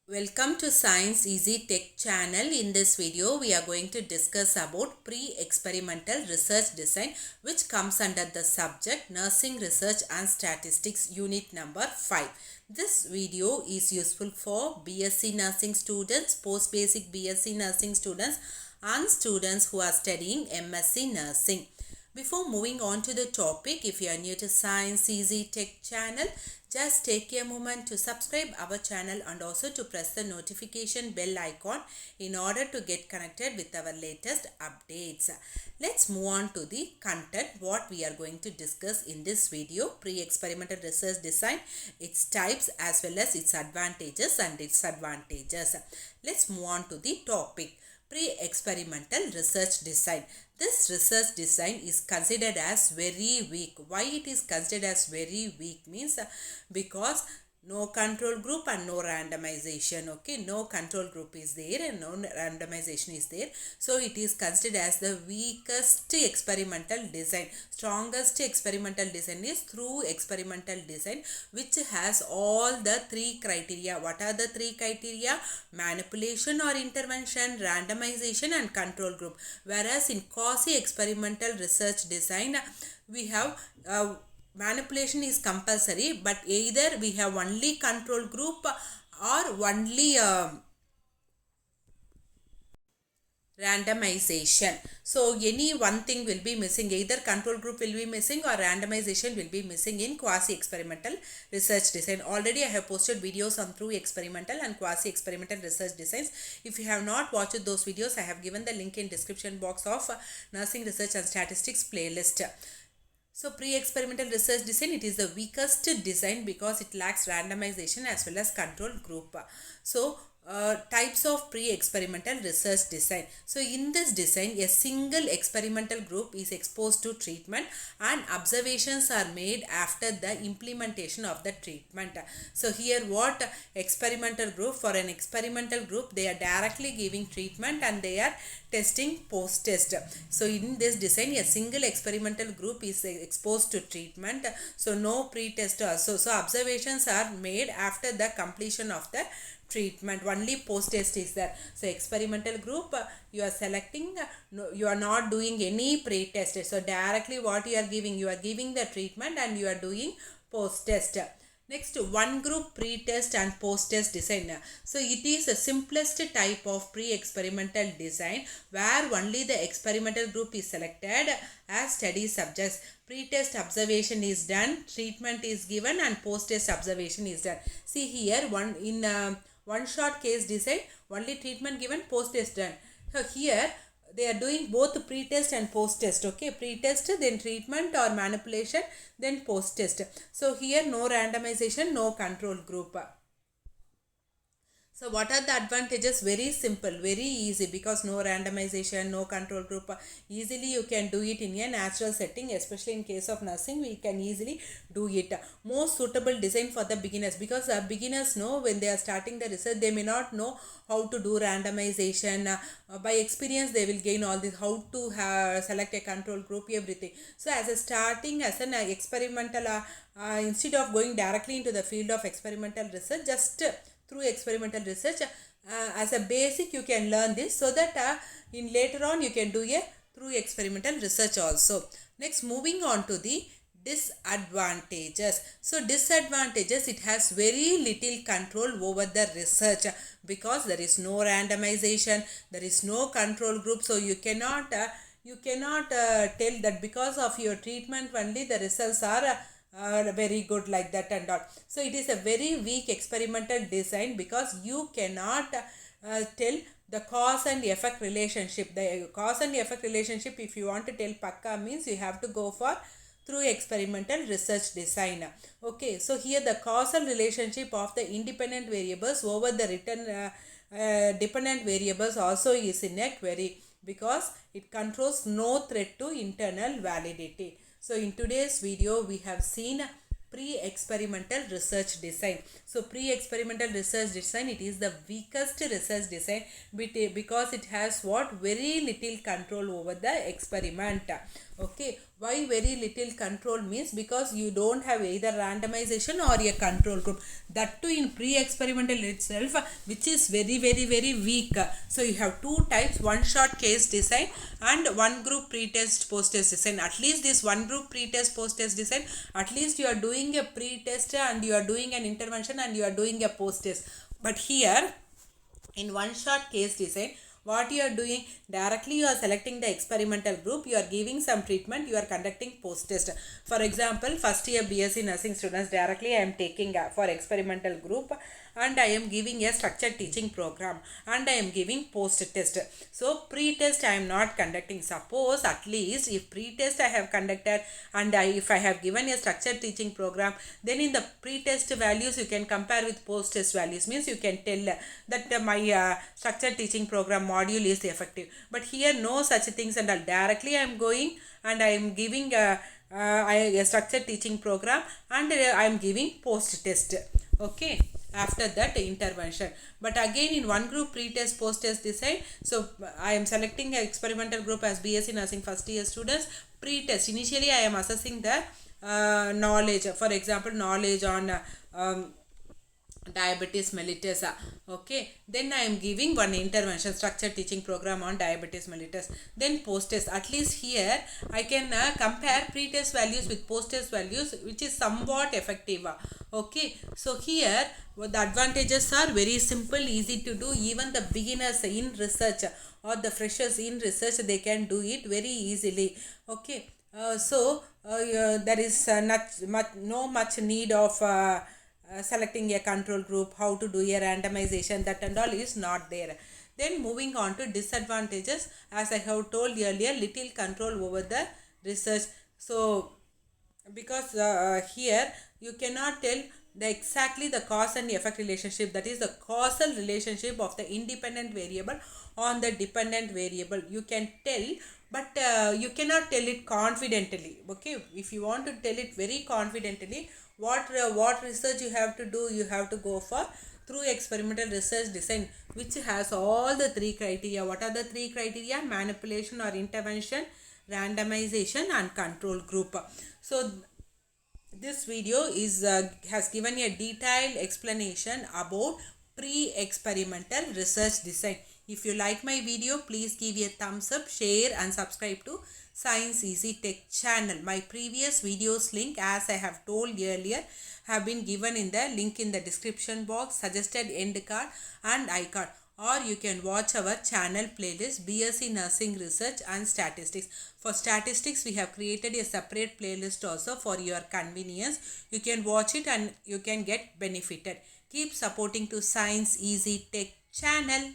Welcome to Science Easy Tech channel. In this video, we are going to discuss about pre-experimental research design, which comes under the subject Nursing Research and Statistics Unit number 5. This video is useful for BSc Nursing students, post-basic BSc Nursing students and students who are studying MSc Nursing. Before moving on to the topic, if you are new to Science Easy Tech channel, just take a moment to subscribe our channel and also to press the notification bell icon in order to get connected with our latest updates. Let's move on to the content, what we are going to discuss in this video. Pre-experimental research design, its types as well as its advantages and disadvantages. Let's move on to the topic. Pre-experimental research design. This research design is considered as very weak. Why it is considered as very weak means because no control group and no randomization. Okay, no control group is there and no randomization is there. So it is considered as the weakest experimental design. Strongest experimental design is through experimental design, which has all the three criteria. What are the three criteria? Manipulation or intervention, randomization and control group. Whereas in quasi-experimental research design, we have manipulation is compulsory, but either we have only control group or only randomization. So any one thing will be missing, either control group will be missing or randomization will be missing in quasi-experimental research design. Already I have posted videos on through experimental and quasi-experimental research designs. If you have not watched those videos, I have given the link in description box of Nursing Research and Statistics playlist. So pre-experimental research design, it is the weakest design because it lacks randomization as well as control group. So types of pre-experimental research design. So in this design, a single experimental group is exposed to treatment and observations are made after the implementation of the treatment. So here what experimental group, for an experimental group, they are directly giving treatment and they are testing post-test. So in this design, a single experimental group is exposed to treatment. So no pre-test. So observations are made after the completion of the treatment. Only post-test is there. So experimental group, you are selecting, no, you are not doing any pre-test. So directly what you are giving the treatment and you are doing post-test. Next, one group pre-test and post-test design. So it is the simplest type of pre-experimental design where only the experimental group is selected as study subjects. Pre-test observation is done, treatment is given and post-test observation is done. See here, one shot case design, only treatment given, post-test done. So here they are doing both pre-test and post-test. Okay, pre-test, then treatment or manipulation, then post-test. So here no randomization, no control group. So what are the advantages? Very simple, very easy, because no randomization, no control group. Easily you can do it in a natural setting, especially in case of nursing, we can easily do it. Most suitable design for the beginners, because beginners know when they are starting the research, they may not know how to do randomization. By experience, they will gain all this, how to select a control group, everything. So as a starting, as an experimental, instead of going directly into the field of experimental research, just through experimental research, as a basic you can learn this, so that in later on you can do a through experimental research also. Next, moving on to the disadvantages. So disadvantages, it has very little control over the research because there is no randomization, there is no control group. So you cannot tell that because of your treatment only the results are very good like that and all. So it is a very weak experimental design because you cannot tell the cause and effect relationship. The cause and effect relationship, if you want to tell pakka, means you have to go for through experimental research design. Okay, so here the causal relationship of the independent variables over the written dependent variables also is in a query because it controls no threat to internal validity. So in today's video, we have seen pre-experimental research design. So pre-experimental research design, it is the weakest research design because it has what? Very little control over the experiment. Okay. Why very little control means because you don't have either randomization or a control group. That too in pre-experimental itself, which is very weak. So you have two types, one shot case design and one group pre-test post-test design. At least this one group pre-test post-test design, at least you are doing a pre-test and you are doing an intervention and you are doing a post-test. But here in one shot case design, what you are doing, directly you are selecting the experimental group, you are giving some treatment, you are conducting post test. For example, first year BSc nursing students, directly I am taking for experimental group and I am giving a structured teaching program and I am giving post test. So pre test I am not conducting. Suppose at least if pre test I have conducted and if I have given a structured teaching program, then in the pre test values you can compare with post test values, means you can tell that my structured teaching program module is effective. But here no such things, and directly I am going and I am giving a structured teaching program and I am giving post test. Okay, after that intervention. But again in one group pre-test post-test design, so I am selecting an experimental group as BSc nursing first year students. Pre-test, initially I am assessing the knowledge, for example knowledge on diabetes mellitus. Okay, then I am giving one intervention structured teaching program on diabetes mellitus. Then post test, at least here I can compare pre-test values with post-test values, which is somewhat effective. Okay, so here the advantages are very simple, easy to do. Even the beginners in research or the freshers in research, they can do it very easily. Okay, there is no much need of selecting a control group, how to do a randomization, that and all is not there. Then moving on to disadvantages, as I have told earlier, little control over the research. So because here you cannot tell exactly the cause and effect relationship, that is the causal relationship of the independent variable on the dependent variable. You can tell, but you cannot tell it confidently. Okay, if you want to tell it very confidently, what research you have to do, you have to go for through experimental research design, which has all the three criteria. What are the three criteria? Manipulation or intervention, randomization and control group. So this video is has given a detailed explanation about pre-experimental research design. If you like my video, please give a thumbs up, share and subscribe to Science Easy Tech channel. My previous videos link, as I have told earlier, have been given in the link in the description box, suggested end card and iCard. Or you can watch our channel playlist BSc Nursing Research and Statistics. For statistics, we have created a separate playlist also for your convenience. You can watch it and you can get benefited. Keep supporting to Science Easy Tech channel.